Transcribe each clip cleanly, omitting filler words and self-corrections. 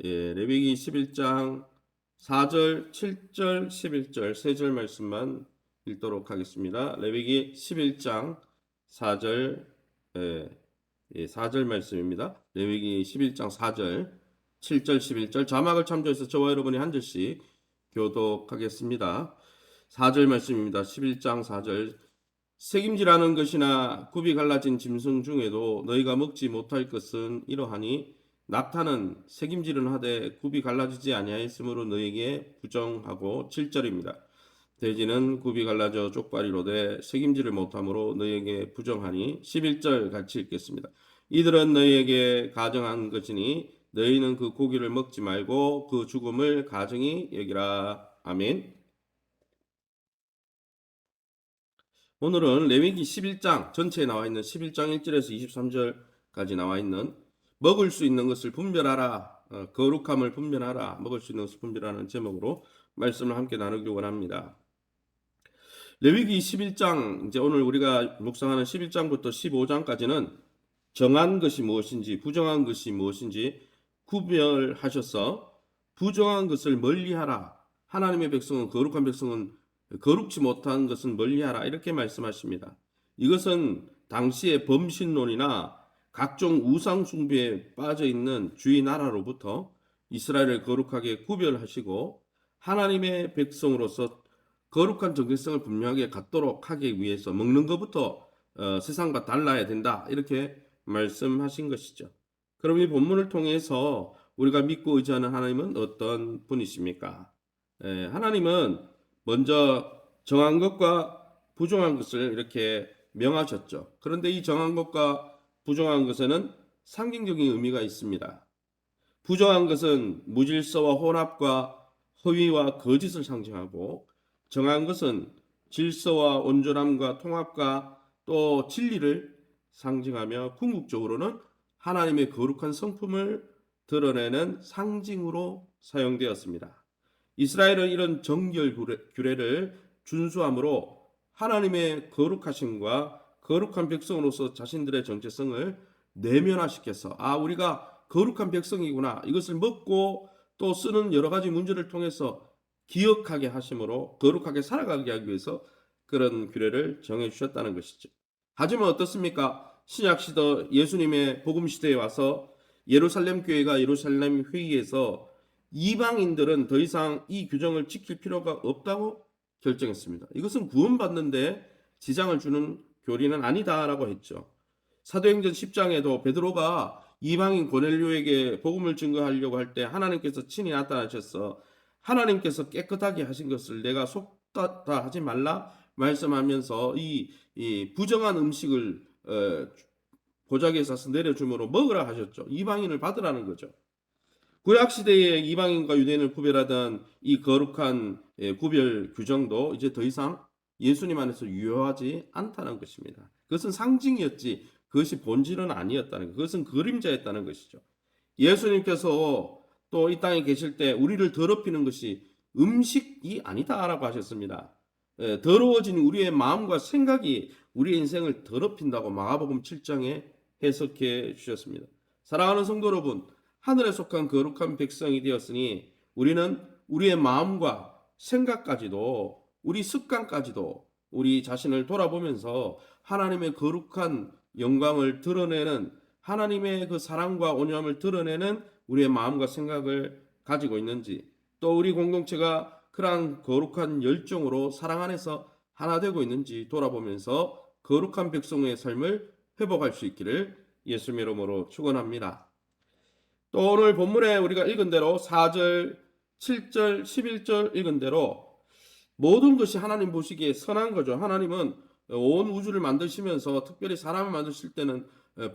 레위기 11장 4절, 7절, 11절 세 절 말씀만 읽도록 하겠습니다. 레위기 11장 4절 4절 말씀입니다. 레위기 11장 4절, 7절, 11절 자막을 참조해서 저와 여러분이 한 절씩 교독하겠습니다. 4절 말씀입니다. 11장 4절 색임질하는 것이나 굽이 갈라진 짐승 중에도 너희가 먹지 못할 것은 이러하니 낙타는 색임질은 하되 굽이 갈라지지 아니하였으므로 너희에게 부정하고 7절입니다. 돼지는 굽이 갈라져 쪽발이로 돼 색임질을 못하므로 너희에게 부정하니 11절 같이 읽겠습니다. 이들은 너희에게 가정한 것이니 너희는 그 고기를 먹지 말고 그 죽음을 가증히 여기라. 아멘. 오늘은 레위기 11장 전체에 나와 있는 11장 1절에서 23절까지 나와 있는 먹을 수 있는 것을 분별하라, 거룩함을 분별하라, 먹을 수 있는 것을 분별하는 제목으로 말씀을 함께 나누기 원합니다. 레위기 11장, 이제 오늘 우리가 묵상하는 11장부터 15장까지는 정한 것이 무엇인지, 부정한 것이 무엇인지 구별하셔서 부정한 것을 멀리하라, 하나님의 백성은, 거룩한 백성은 거룩지 못한 것은 멀리하라, 이렇게 말씀하십니다. 이것은 당시의 범신론이나 각종 우상 숭배에 빠져 있는 주의 나라로부터 이스라엘을 거룩하게 구별하시고 하나님의 백성으로서 거룩한 정체성을 분명하게 갖도록 하기 위해서 먹는 것부터 세상과 달라야 된다, 이렇게 말씀하신 것이죠. 그럼 이 본문을 통해서 우리가 믿고 의지하는 하나님은 어떤 분이십니까? 하나님은 먼저 정한 것과 부정한 것을 이렇게 명하셨죠. 그런데 이 정한 것과 부정한 것에는 상징적인 의미가 있습니다. 부정한 것은 무질서와 혼합과 허위와 거짓을 상징하고, 정한 것은 질서와 온전함과 통합과 또 진리를 상징하며 궁극적으로는 하나님의 거룩한 성품을 드러내는 상징으로 사용되었습니다. 이스라엘은 이런 정결 규례를 준수함으로 하나님의 거룩하심과 거룩한 백성으로서 자신들의 정체성을 내면화시켜서 우리가 거룩한 백성이구나, 이것을 먹고 또 쓰는 여러 가지 문제를 통해서 기억하게 하심으로 거룩하게 살아가게 하기 위해서 그런 규례를 정해 주셨다는 것이죠. 하지만 어떻습니까? 신약시대 예수님의 복음시대에 와서 예루살렘 교회가 예루살렘 회의에서 이방인들은 더 이상 이 규정을 지킬 필요가 없다고 결정했습니다. 이것은 구원받는데 지장을 주는 교리는 아니다라고 했죠. 사도행전 10장에도 베드로가 이방인 고넬료에게 복음을 증거하려고 할 때 하나님께서 친히 나타나셔서 하나님께서 깨끗하게 하신 것을 내가 속다 하지 말라 말씀하면서 이 부정한 음식을 보자기에 싸서 내려주므로 먹으라 하셨죠. 이방인을 받으라는 거죠. 구약시대에 이방인과 유대인을 구별하던 이 거룩한 구별 규정도 이제 더 이상 예수님 안에서 유효하지 않다는 것입니다. 그것은 상징이었지 그것이 본질은 아니었다는 것, 그것은 그림자였다는 것이죠. 예수님께서 또 이 땅에 계실 때 우리를 더럽히는 것이 음식이 아니다라고 하셨습니다. 더러워진 우리의 마음과 생각이 우리의 인생을 더럽힌다고 마가복음 7장에 해석해 주셨습니다. 사랑하는 성도 여러분, 하늘에 속한 거룩한 백성이 되었으니 우리는 우리의 마음과 생각까지도, 우리 습관까지도 우리 자신을 돌아보면서 하나님의 거룩한 영광을 드러내는, 하나님의 그 사랑과 온유함을 드러내는 우리의 마음과 생각을 가지고 있는지, 또 우리 공동체가 그러한 거룩한 열정으로 사랑 안에서 하나 되고 있는지 돌아보면서 거룩한 백성의 삶을 회복할 수 있기를 예수님의 이름으로 축원합니다. 또 오늘 본문에 우리가 읽은 대로 4절, 7절, 11절 읽은 대로 모든 것이 하나님 보시기에 선한 거죠. 하나님은 온 우주를 만드시면서 특별히 사람을 만드실 때는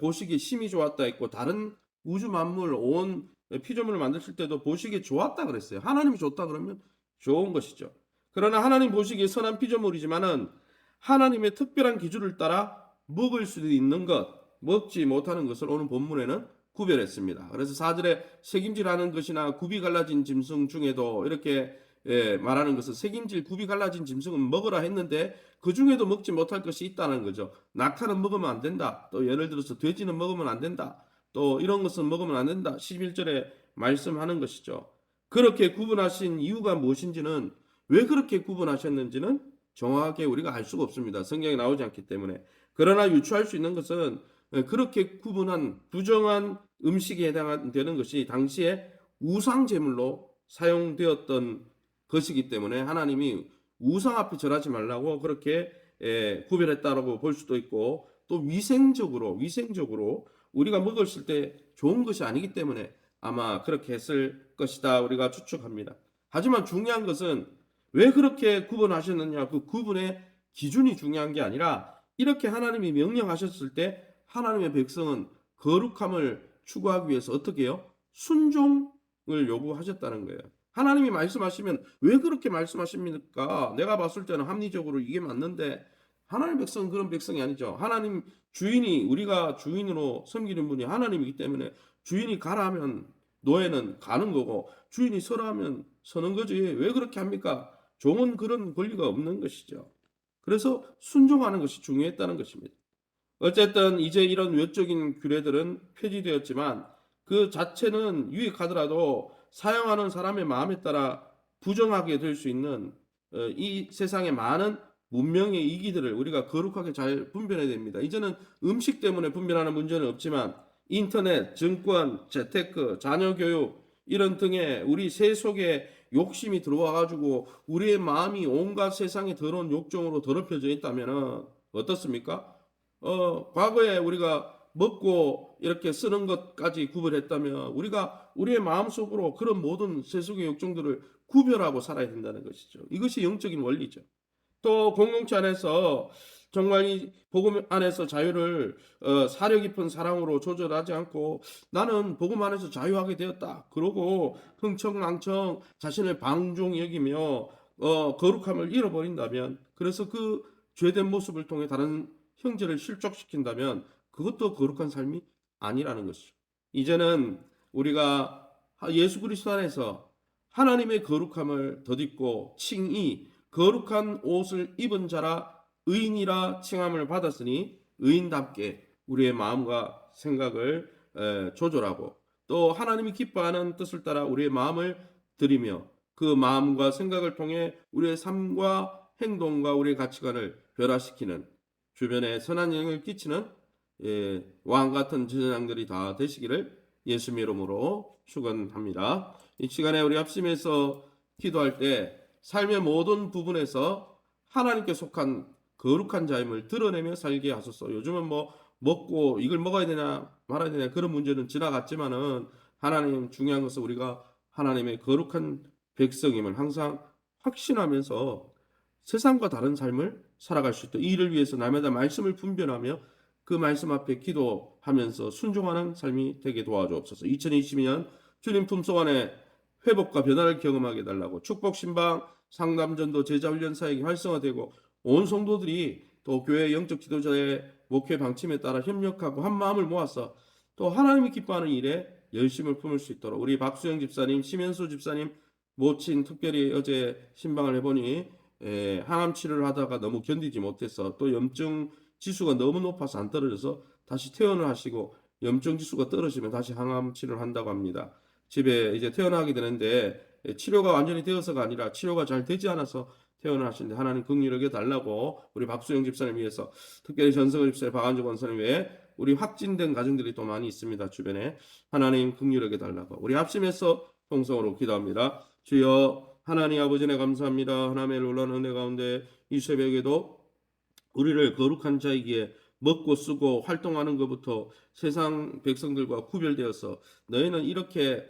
보시기에 심히 좋았다 했고, 다른 우주 만물 온 피조물을 만드실 때도 보시기에 좋았다 그랬어요. 하나님이 좋다 그러면 좋은 것이죠. 그러나 하나님 보시기에 선한 피조물이지만은 하나님의 특별한 기준을 따라 먹을 수도 있는 것, 먹지 못하는 것을 오늘 본문에는 구별했습니다. 그래서 4절에 색임질하는 것이나 굽이 갈라진 짐승 중에도 이렇게 말하는 것은 색임질 굽이 갈라진 짐승은 먹으라 했는데 그 중에도 먹지 못할 것이 있다는 거죠. 낙타는 먹으면 안 된다. 또 예를 들어서 돼지는 먹으면 안 된다. 또 이런 것은 먹으면 안 된다. 11절에 말씀하는 것이죠. 그렇게 구분하신 이유가 무엇인지는, 왜 그렇게 구분하셨는지는 정확하게 우리가 알 수가 없습니다. 성경에 나오지 않기 때문에. 그러나 유추할 수 있는 것은 그렇게 구분한 부정한 음식에 해당되는 것이 당시에 우상 제물로 사용되었던 것이기 때문에 하나님이 우상 앞에 절하지 말라고 그렇게 구별했다라고 볼 수도 있고, 또 위생적으로 우리가 먹었을 때 좋은 것이 아니기 때문에 아마 그렇게 했을 것이다 우리가 추측합니다. 하지만 중요한 것은 왜 그렇게 구분하셨느냐, 그 구분의 기준이 중요한 게 아니라, 이렇게 하나님이 명령하셨을 때 하나님의 백성은 거룩함을 추구하기 위해서 어떻게 해요? 순종을 요구하셨다는 거예요. 하나님이 말씀하시면 왜 그렇게 말씀하십니까? 내가 봤을 때는 합리적으로 이게 맞는데, 하나님 백성은 그런 백성이 아니죠. 하나님 주인이, 우리가 주인으로 섬기는 분이 하나님이기 때문에 주인이 가라 하면 노예는 가는 거고, 주인이 서라 하면 서는 거지. 왜 그렇게 합니까? 종은 그런 권리가 없는 것이죠. 그래서 순종하는 것이 중요했다는 것입니다. 어쨌든 이제 이런 외적인 규례들은 폐지되었지만 그 자체는 유익하더라도 사용하는 사람의 마음에 따라 부정하게 될 수 있는 이 세상의 많은 문명의 이기들을 우리가 거룩하게 잘 분별해야 됩니다. 이제는 음식 때문에 분별하는 문제는 없지만 인터넷, 증권, 재테크, 자녀 교육 이런 등의 우리 세 속에 욕심이 들어와 가지고 우리의 마음이 온갖 세상의 더러운 욕정으로 더럽혀져 있다면 어떻습니까? 과거에 우리가 먹고 이렇게 쓰는 것까지 구별했다면 우리가 우리의 마음속으로 그런 모든 세속의 욕정들을 구별하고 살아야 된다는 것이죠. 이것이 영적인 원리죠. 또 공동체 안에서 정말 이 복음 안에서 자유를 사려 깊은 사랑으로 조절하지 않고 나는 복음 안에서 자유하게 되었다, 그러고 흥청망청 자신을 방종 여기며 거룩함을 잃어버린다면, 그래서 그 죄된 모습을 통해 다른 형제를 실족시킨다면 그것도 거룩한 삶이 아니라는 것이죠. 이제는 우리가 예수 그리스도 안에서 하나님의 거룩함을 덧입고 칭의 거룩한 옷을 입은 자라 의인이라 칭함을 받았으니 의인답게 우리의 마음과 생각을 조절하고 또 하나님이 기뻐하는 뜻을 따라 우리의 마음을 들이며 그 마음과 생각을 통해 우리의 삶과 행동과 우리의 가치관을 변화시키는, 주변에 선한 영향을 끼치는 왕 같은 제사장들이 다 되시기를 예수님의 이름으로 축원합니다. 이 시간에 우리 합심해서 기도할 때 삶의 모든 부분에서 하나님께 속한 거룩한 자임을 드러내며 살게 하소서. 요즘은 뭐 먹고 이걸 먹어야 되냐 말아야 되냐 그런 문제는 지나갔지만은 하나님 중요한 것은 우리가 하나님의 거룩한 백성임을 항상 확신하면서 세상과 다른 삶을 살아갈 수 있도록 이를 위해서 날마다 말씀을 분별하며 그 말씀 앞에 기도하면서 순종하는 삶이 되게 도와주옵소서. 2022년 주님 품속 안에 회복과 변화를 경험하게 해달라고, 축복 신방 상담전도 제자훈련 사역이 활성화되고 온 성도들이 또 교회 영적 지도자의 목회 방침에 따라 협력하고 한 마음을 모아서 또 하나님이 기뻐하는 일에 열심을 품을 수 있도록, 우리 박수영 집사님, 심현수 집사님 모친 특별히 어제 신방을 해보니 항암 치료를 하다가 너무 견디지 못해서 또 염증 지수가 너무 높아서 안 떨어져서 다시 퇴원을 하시고, 염증 지수가 떨어지면 다시 항암 치료를 한다고 합니다. 집에 이제 퇴원하게 되는데 치료가 완전히 되어서가 아니라 치료가 잘 되지 않아서 퇴원을 하시는데 하나님 긍휼하게 달라고, 우리 박수영 집사님 위해서, 특별히 전성을 집사님, 박한주 권사님 외에 우리 확진된 가정들이 또 많이 있습니다. 주변에 하나님 긍휼하게 달라고 우리 합심해서 통성으로 기도합니다. 주여 하나님 아버지, 네 감사합니다. 하나님의 놀라운 은혜 가운데 이 새벽에도 우리를 거룩한 자이기에 먹고 쓰고 활동하는 것부터 세상 백성들과 구별되어서 너희는 이렇게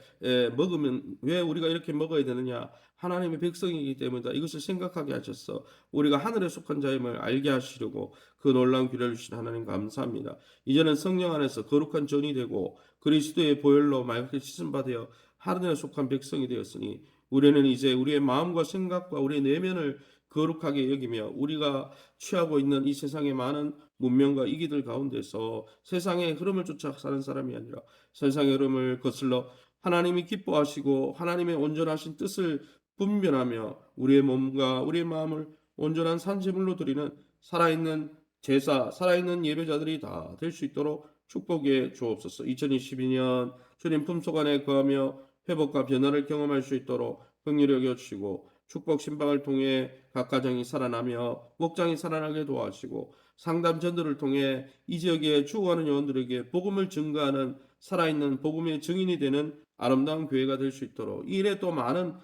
먹으면 왜 우리가 이렇게 먹어야 되느냐, 하나님의 백성이기 때문이다, 이것을 생각하게 하셔서 우리가 하늘에 속한 자임을 알게 하시려고 그 놀라운 기회를 주신 하나님 감사합니다. 이제는 성령 안에서 거룩한 전이 되고 그리스도의 보혈로 맑게 씻음받아 하늘에 속한 백성이 되었으니 우리는 이제 우리의 마음과 생각과 우리의 내면을 거룩하게 여기며 우리가 취하고 있는 이 세상의 많은 문명과 이기들 가운데서 세상의 흐름을 쫓아 사는 사람이 아니라 세상의 흐름을 거슬러 하나님이 기뻐하시고 하나님의 온전하신 뜻을 분별하며 우리의 몸과 우리의 마음을 온전한 산제물로 드리는 살아있는 제사, 살아있는 예배자들이 다 될 수 있도록 축복해 주옵소서. 2022년 주님 품속 안에 거하며 회복과 변화를 경험할 수 있도록 긍휼히 여겨주시고 축복 신방을 통해 각 가정이 살아나며 목장이 살아나게 도와주시고 상담 전도를 통해 이 지역에 죽어가는 영혼들에게 복음을 증거하는 살아있는 복음의 증인이 되는 아름다운 교회가 될 수 있도록 이 일에 또 많은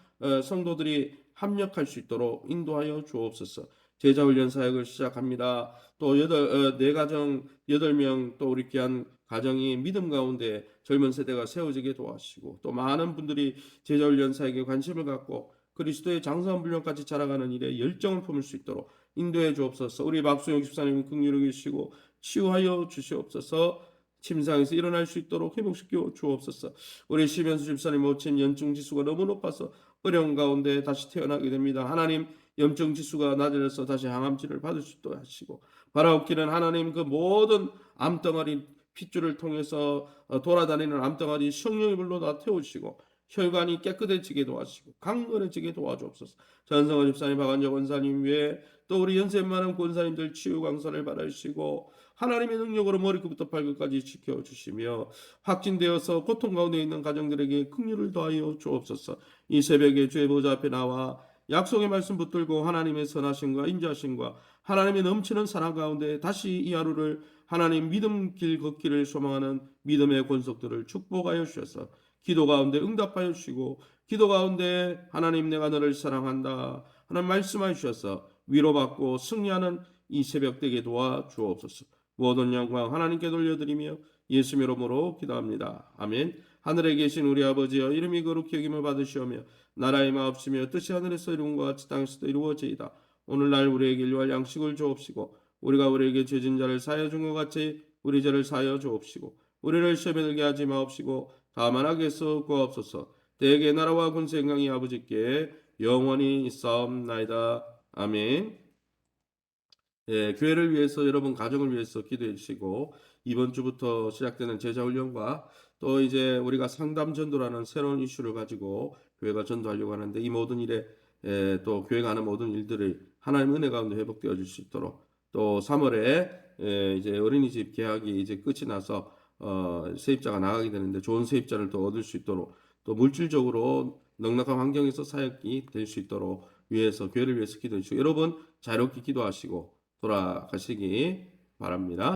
성도들이 합력할 수 있도록 인도하여 주옵소서. 제자훈련 사역을 시작합니다. 또 네 가정 8명 또 우리 귀한 가정이 믿음 가운데 젊은 세대가 세워지게 도와주시고 또 많은 분들이 제자훈련 사역에 관심을 갖고 그리스도의 장성한 분량까지 자라가는 일에 열정을 품을 수 있도록 인도해 주옵소서. 우리 박수영 집사님 긍휼히 여기시고 치유하여 주시옵소서. 침상에서 일어날 수 있도록 회복시켜 주옵소서. 우리 심현수 집사님 모친 염증 지수가 너무 높아서 어려운 가운데 다시 태어나게 됩니다. 하나님 염증 지수가 낮아져서 다시 항암치를 받을 수 있도록 하시고 바라옵기는 하나님 그 모든 암덩어리 핏줄을 통해서 돌아다니는 암덩어리 성령의 불로 다 태우시고 혈관이 깨끗해지게 도와주시고 강건해지게 도와주옵소서. 전성원 집사님, 박완정 원사님 외에 또 우리 연세 많은 권사님들 치유 강사를 받으시고 하나님의 능력으로 머리끝부터 발끝까지 지켜주시며 확진되어서 고통 가운데 있는 가정들에게 긍휼을 더하여 주옵소서. 이 새벽에 주의 보좌 앞에 나와 약속의 말씀 붙들고 하나님의 선하심과 인자심과 하나님의 넘치는 사랑 가운데 다시 이 하루를 하나님 믿음 길 걷기를 소망하는 믿음의 권속들을 축복하여 주셔서 기도 가운데 응답하여 주시고 기도 가운데 하나님 내가 너를 사랑한다 하는 말씀하여 주셔서 위로받고 승리하는 이 새벽 되게 도와 주옵소서. 모든 영광 하나님께 돌려드리며 예수 이름으로 기도합니다. 아멘. 하늘에 계신 우리 아버지여 이름이 거룩히 여김을 받으시오며 나라의 마옵시며 뜻이 하늘에서 이룬 것 같이 땅에서도 이루어지이다. 오늘날 우리에게 일용할 양식을 주옵시고 우리가 우리에게 죄진 자를 사하여 준 것 같이 우리 죄를 사하여 주옵시고 우리를 시험에 들게 하지 마옵시고 다만 악에서 구하옵소서. 대개 나라와 권세 영광이 아버지께 영원히 있사옵나이다. 아멘. 교회를 위해서 여러분 가정을 위해서 기도해 주시고 이번 주부터 시작되는 제자훈련과 또 이제 우리가 상담 전도라는 새로운 이슈를 가지고 교회가 전도하려고 하는데 이 모든 일에 또 교회가 하는 모든 일들이 하나님의 은혜 가운데 회복되어 줄 수 있도록 또 3월에 이제 어린이집 개학이 이제 끝이 나서 세입자가 나가게 되는데 좋은 세입자를 또 얻을 수 있도록 또 물질적으로 넉넉한 환경에서 사역이 될 수 있도록 위해서 교회를 위해서 기도해 주시고 여러분 자유롭게 기도하시고 돌아가시기 바랍니다.